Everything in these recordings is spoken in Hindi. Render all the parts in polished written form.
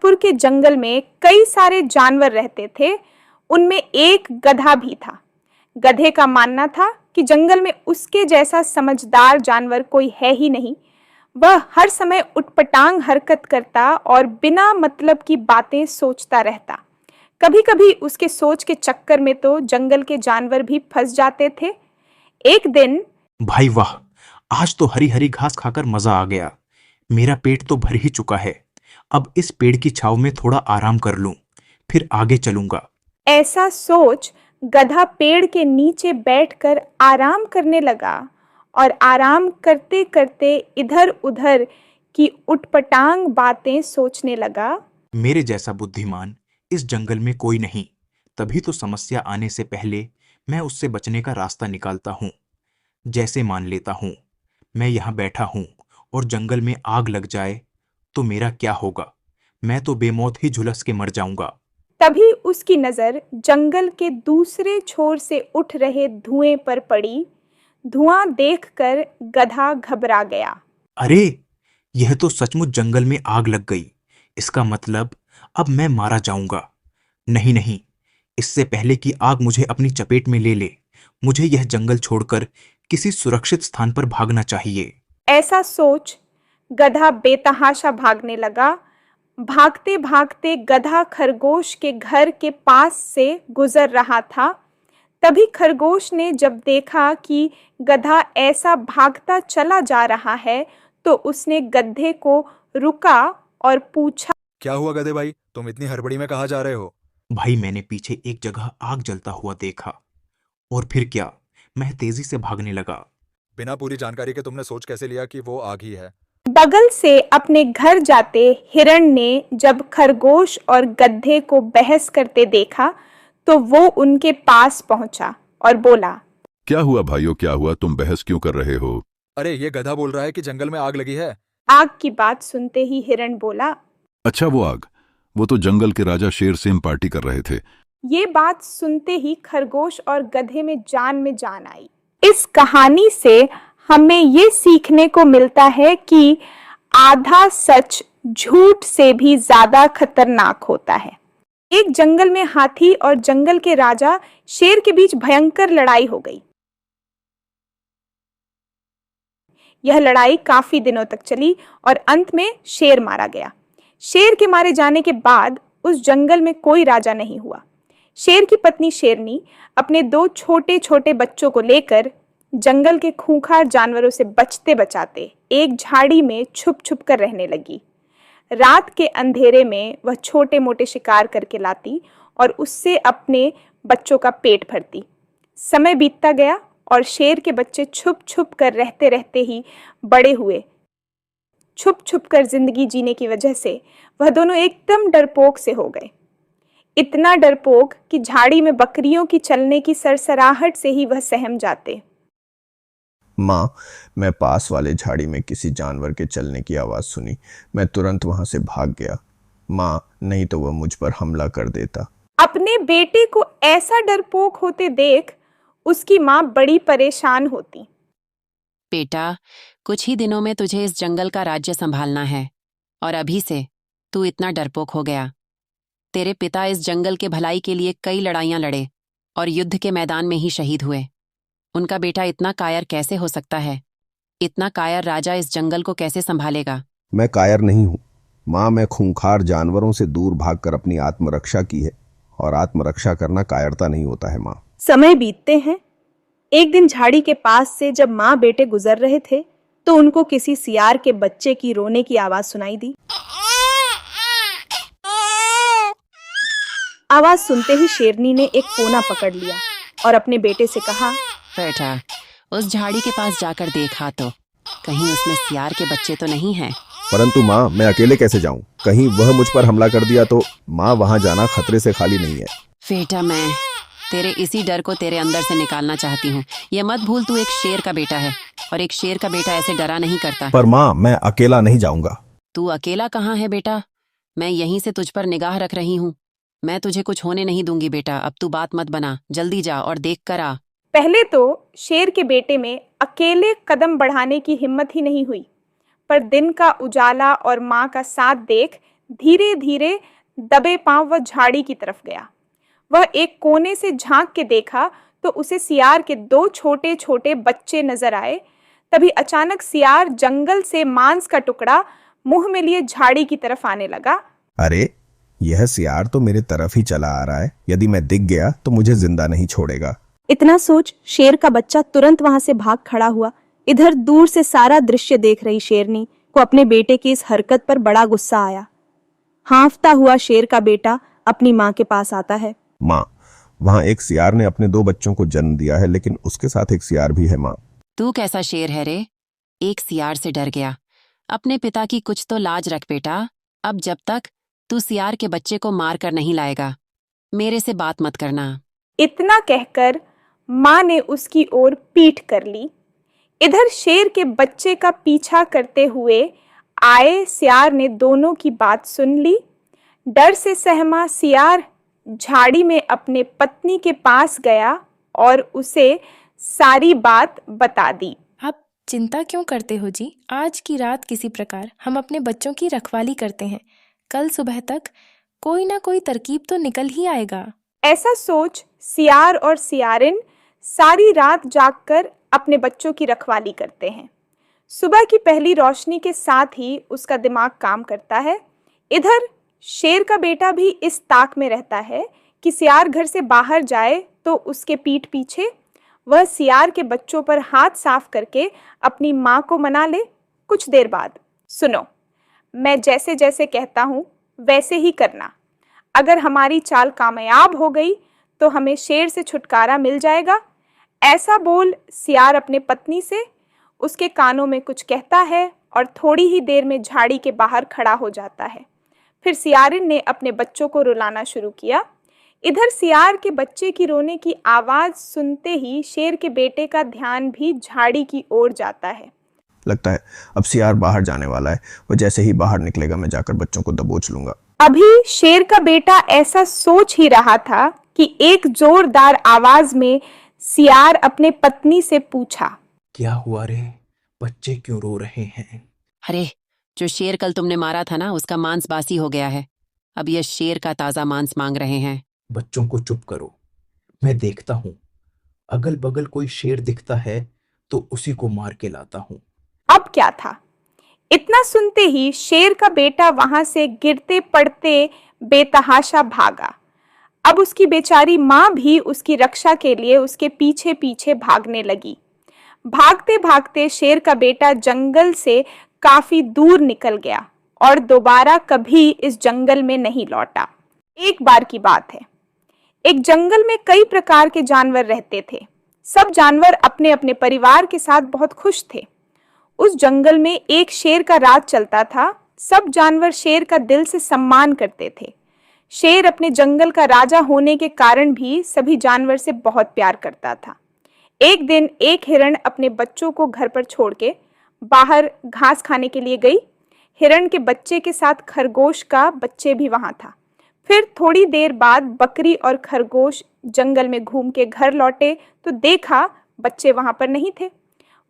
जबलपुर के जंगल में कई सारे जानवर रहते थे। उनमें एक गधा भी था। गधे का मानना था कि जंगल में उसके जैसा समझदार जानवर कोई है ही नहीं। वह हर समय उटपटांग हरकत करता और बिना मतलब की बातें सोचता रहता। कभी कभी उसके सोच के चक्कर में तो जंगल के जानवर भी फंस जाते थे। एक दिन भाई वाह, आज तो हरी हरी घास खाकर मजा आ गया। मेरा पेट तो भर ही चुका है। अब इस पेड़ की छांव में थोड़ा आराम कर लूं, फिर आगे चलूंगा। ऐसा सोच गधा पेड़ के नीचे बैठकर आराम करने लगा और आराम करते करते इधर उधर की उटपटांग बातें सोचने लगा। मेरे जैसा बुद्धिमान इस जंगल में कोई नहीं। तभी तो समस्या आने से पहले मैं उससे बचने का रास्ता निकालता हूँ। जैसे मान लेता हूँ मैं यहाँ बैठा हूँ और जंगल में आग लग जाए तो मेरा क्या होगा? मैं तो बेमौत ही झुलस के मर जाऊंगा। तभी उसकी नजर जंगल के दूसरे छोर से उठ रहे धुएं पर पड़ी। धुआं देखकर गधा घबरा गया। अरे, यह तो सचमुच जंगल में आग लग गई। इसका मतलब अब मैं मारा जाऊंगा। नहीं नहीं, इससे पहले कि आग मुझे अपनी चपेट में ले ले, मुझे यह जंगल छोड़कर किसी सुरक्षित स्थान पर भागना चाहिए। ऐसा सोच गधा बेतहाशा भागने लगा। भागते भागते गधा खरगोश के घर के पास से गुजर रहा था। तभी खरगोश ने जब देखा कि गधा ऐसा भागता चला जा रहा है तो उसने गधे को रुका और पूछा, क्या हुआ गधे भाई, तुम इतनी हड़बड़ी में कहाँ जा रहे हो? भाई, मैंने पीछे एक जगह आग जलता हुआ देखा और फिर क्या, मैं तेजी से भागने लगा। बिना पूरी जानकारी के तुमने सोच कैसे लिया कि वो आग ही है? बगल से अपने घर जाते हिरण ने जब खरगोश और गधे को बहस करते देखा तो वो उनके पास पहुंचा और बोला, क्या हुआ भाइयों, क्या हुआ? तुम बहस क्यों कर रहे हो? अरे ये गधा बोल रहा है कि जंगल में आग लगी है। आग की बात सुनते ही हिरण बोला, अच्छा, वो आग, वो तो जंगल के राजा शेर सेम पार्टी कर रहे थे। ये बात सुनते ही खरगोश और गधे में जान आई। इस कहानी से हमें ये सीखने को मिलता है कि आधा सच झूठ से भी ज्यादा खतरनाक होता है। एक जंगल में हाथी और जंगल के राजा शेर के बीच भयंकर लड़ाई हो गई। यह लड़ाई काफी दिनों तक चली और अंत में शेर मारा गया। शेर के मारे जाने के बाद उस जंगल में कोई राजा नहीं हुआ। शेर की पत्नी शेरनी अपने दो छोटे छोटे बच्चों को लेकर जंगल के खूंखार जानवरों से बचते बचाते एक झाड़ी में छुप छुप कर रहने लगी। रात के अंधेरे में वह छोटे मोटे शिकार करके लाती और उससे अपने बच्चों का पेट भरती। समय बीतता गया और शेर के बच्चे छुप छुप कर रहते रहते ही बड़े हुए। छुप छुप कर जिंदगी जीने की वजह से वह दोनों एकदम डरपोक से हो गए। इतना डरपोक कि झाड़ी में बकरियों की चलने की सरसराहट से ही वह सहम जाते। माँ, मैं पास वाले झाड़ी में किसी जानवर के चलने की आवाज़ सुनी। मैं तुरंत वहां से भाग गया। माँ, नहीं तो वह मुझ पर हमला कर देता। अपने बेटे को ऐसा डरपोक होते देख उसकी माँ बड़ी परेशान होती। बेटा, कुछ ही दिनों में तुझे इस जंगल का राज्य संभालना है और अभी से तू इतना डरपोक हो गया। तेरे पिता इस जंगल के भलाई के लिए कई लड़ाइयां लड़े और युद्ध के मैदान में ही शहीद हुए। उनका बेटा इतना कायर कैसे हो सकता है? इतना कायर राजा इस जंगल को कैसे संभालेगा? मैं कायर नहीं हूँ माँ। मैं खूंखार जानवरों से दूर भागकर अपनी आत्मरक्षा की है और आत्मरक्षा करना कायरता नहीं होता है माँ। समय बीतते हैं। एक दिन झाड़ी के पास से जब माँ बेटे गुजर रहे थे तो उनको किसी सियार के बच्चे की रोने की आवाज सुनाई दी। आवाज सुनते ही शेरनी ने एक कोना पकड़ लिया और अपने बेटे से कहा, बेटा, उस झाड़ी के पास जाकर देखा तो कहीं उसमें सियार के बच्चे तो नहीं हैं। परंतु माँ, मैं अकेले कैसे जाऊं? कहीं वह मुझ पर हमला कर दिया तो? माँ, वहां जाना खतरे से खाली नहीं है। बेटा, मैं तेरे इसी डर को तेरे अंदर से निकालना चाहती हूँ। ये मत भूल, तू एक शेर का बेटा है और एक शेर का बेटा ऐसे डरा नहीं करता। पर माँ, मैं अकेला नहीं जाऊंगा। तू अकेला कहाँ है बेटा? मैं यहीं से तुझ पर निगाह रख रही हूँ। मैं तुझे कुछ होने नहीं दूंगी बेटा। अब तू बात मत बना, जल्दी जा और देख कर आ। पहले तो शेर के बेटे में अकेले कदम बढ़ाने की हिम्मत ही नहीं हुई, पर दिन का उजाला और माँ का साथ देख धीरे धीरे दबे पांव वह झाड़ी की तरफ गया। वह एक कोने से झांक के देखा तो उसे सियार के 2 छोटे छोटे बच्चे नजर आए। तभी अचानक सियार जंगल से मांस का टुकड़ा मुंह में लिए झाड़ी की तरफ आने लगा। अरे, यह सियार तो मेरे तरफ ही चला आ रहा है। यदि मैं दिख गया तो मुझे जिंदा नहीं छोड़ेगा। इतना सोच शेर का बच्चा तुरंत वहां से भाग खड़ा हुआ। इधर दूर से सारा दृश्य देख रही शेरनी को अपने बेटे की इस हरकत पर बड़ा गुस्सा आया। हांफता हुआ शेर का बेटा अपनी माँ के पास आता है। माँ, वहाँ एक सियार ने अपने 2 बच्चों को जन्म दिया है, लेकिन उसके साथ एक सियार भी है। माँ, तू कैसा शेर है रे? एक सियार से डर गया। अपने पिता की कुछ तो लाज रख बेटा। अब जब तक तू सियार के बच्चे को मार कर नहीं लाएगा, मेरे से बात मत करना। इतना कहकर माँ ने उसकी ओर पीठ कर ली। इधर शेर के बच्चे का पीछा करते हुए आए सियार ने दोनों की बात सुन ली। डर से सहमा सियार झाड़ी में अपने पत्नी के पास गया और उसे सारी बात बता दी। आप चिंता क्यों करते हो जी? आज की रात किसी प्रकार हम अपने बच्चों की रखवाली करते हैं। कल सुबह तक कोई ना कोई तरकीब तो निकल ही आएगा। ऐसा सोच सियार और सियारिन सारी रात जागकर अपने बच्चों की रखवाली करते हैं। सुबह की पहली रोशनी के साथ ही उसका दिमाग काम करता है। इधर शेर का बेटा भी इस ताक में रहता है कि सियार घर से बाहर जाए तो उसके पीठ पीछे वह सियार के बच्चों पर हाथ साफ करके अपनी माँ को मना ले। कुछ देर बाद, सुनो, मैं जैसे जैसे कहता हूँ वैसे ही करना। अगर हमारी चाल कामयाब हो गई तो हमें शेर से छुटकारा मिल जाएगा। ऐसा बोल सियार अपने पत्नी से उसके कानों में कुछ कहता है और थोड़ी ही देर में झाड़ी के बाहर खड़ा हो जाता है। फिर सियारिन ने अपने बच्चों को रुलाना शुरू किया। इधर सियार के बच्चे की रोने की आवाज सुनते ही शेर के बेटे का ध्यान भी झाड़ी की ओर जाता है। लगता है अब सियार बाहर जाने वाला है। वो जैसे ही बाहर निकलेगा मैं जाकर बच्चों को दबोच लूंगा। अभी शेर का बेटा ऐसा सोच ही रहा था कि एक जोरदार आवाज में सियार अपने पत्नी से पूछा, क्या हुआ रे? बच्चे क्यों रो रहे हैं? अरे, जो शेर कल तुमने मारा था ना, उसका मांस बासी हो गया है। अब यह शेर का ताजा मांस मांग रहे हैं। बच्चों को चुप करो, मैं देखता हूँ। अगल बगल कोई शेर दिखता है तो उसी को मार के लाता हूँ। अब क्या था? इतना सुनते ही शेर का बेटा वहां से गिरते पड़ते बेतहाशा भागा। अब उसकी बेचारी माँ भी उसकी रक्षा के लिए उसके पीछे पीछे भागने लगी। भागते भागते शेर का बेटा जंगल से काफी दूर निकल गया और दोबारा कभी इस जंगल में नहीं लौटा। एक बार की बात है, एक जंगल में कई प्रकार के जानवर रहते थे। सब जानवर अपने अपने परिवार के साथ बहुत खुश थे। उस जंगल में एक शेर का राज चलता था। सब जानवर शेर का दिल से सम्मान करते थे। शेर अपने जंगल का राजा होने के कारण भी सभी जानवर से बहुत प्यार करता था। एक दिन एक हिरण अपने बच्चों को घर पर छोड़ के बाहर घास खाने के लिए गई। हिरण के बच्चे के साथ खरगोश का बच्चे भी वहां था। फिर थोड़ी देर बाद बकरी और खरगोश जंगल में घूम के घर लौटे तो देखा बच्चे वहां पर नहीं थे।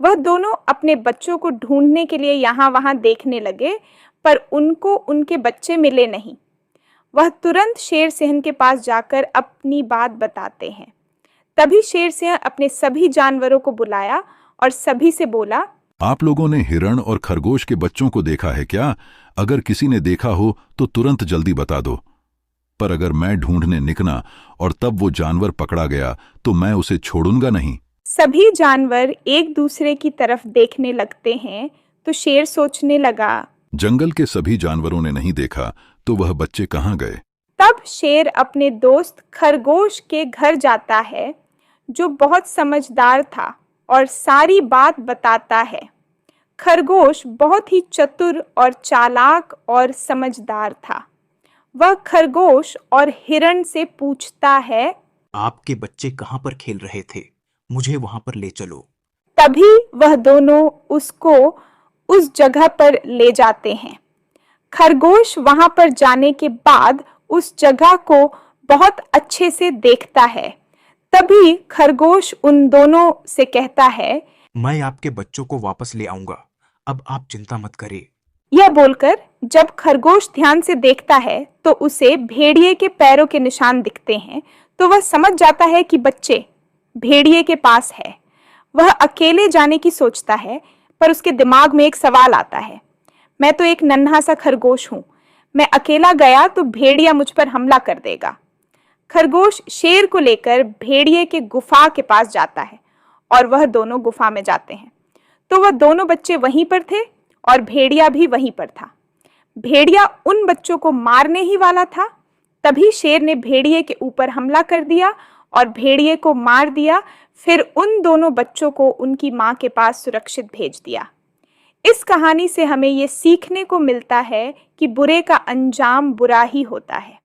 वह दोनों अपने बच्चों को ढूंढने के लिए यहाँ वहां देखने लगे, पर उनको उनके बच्चे मिले नहीं। वह तुरंत शेर सिंह के पास जाकर अपनी बात बताते हैं। तभी शेर सिंह अपने सभी जानवरों को बुलाया और सभी से बोला, आप लोगों ने हिरण और खरगोश के बच्चों को देखा है क्या? अगर किसी ने देखा हो तो तुरंत जल्दी बता दो। पर अगर मैं ढूंढने निकला और तब वो जानवर पकड़ा गया तो मैं उसे छोड़ूंगा नहीं। सभी जानवर एक दूसरे की तरफ देखने लगते हैं तो शेर सोचने लगा, जंगल के सभी जानवरों ने नहीं देखा तो वह बच्चे कहाँ गए? तब शेर अपने दोस्त खरगोश के घर जाता है, जो बहुत समझदार था और सारी बात बताता है। खरगोश बहुत ही चतुर और चालाक और समझदार था। वह खरगोश और हिरण से पूछता है, आपके बच्चे कहाँ पर खेल रहे थे? मुझे वहां पर ले चलो। तभी वह दोनों उसको उस जगह पर ले जाते हैं। खरगोश वहां पर जाने के बाद उस जगह को बहुत अच्छे से देखता है। तभी खरगोश उन दोनों से कहता है, मैं आपके बच्चों को वापस ले आऊंगा, अब आप चिंता मत करें। यह बोलकर जब खरगोश ध्यान से देखता है तो उसे भेड़िए के पैरों के निशान दिखते हैं, तो वह समझ जाता है कि बच्चे भेड़िए के पास है। वह अकेले जाने की सोचता है, पर उसके दिमाग में एक सवाल आता है, मैं तो एक नन्हा सा खरगोश हूं, मैं अकेला गया तो भेड़िया मुझ पर हमला कर देगा। खरगोश शेर को लेकर भेड़िए के गुफा के पास जाता है और वह दोनों गुफा में जाते हैं। तो वह दोनों बच्चे वहीं पर थे और भेड़िया भी वहीं पर था। भेड़िया उन बच्चों को मारने ही वाला था, तभी शेर ने भेड़िए के ऊपर हमला कर दिया और भेड़िए को मार दिया। फिर उन दोनों बच्चों को उनकी माँ के पास सुरक्षित भेज दिया। इस कहानी से हमें ये सीखने को मिलता है कि बुरे का अंजाम बुरा ही होता है।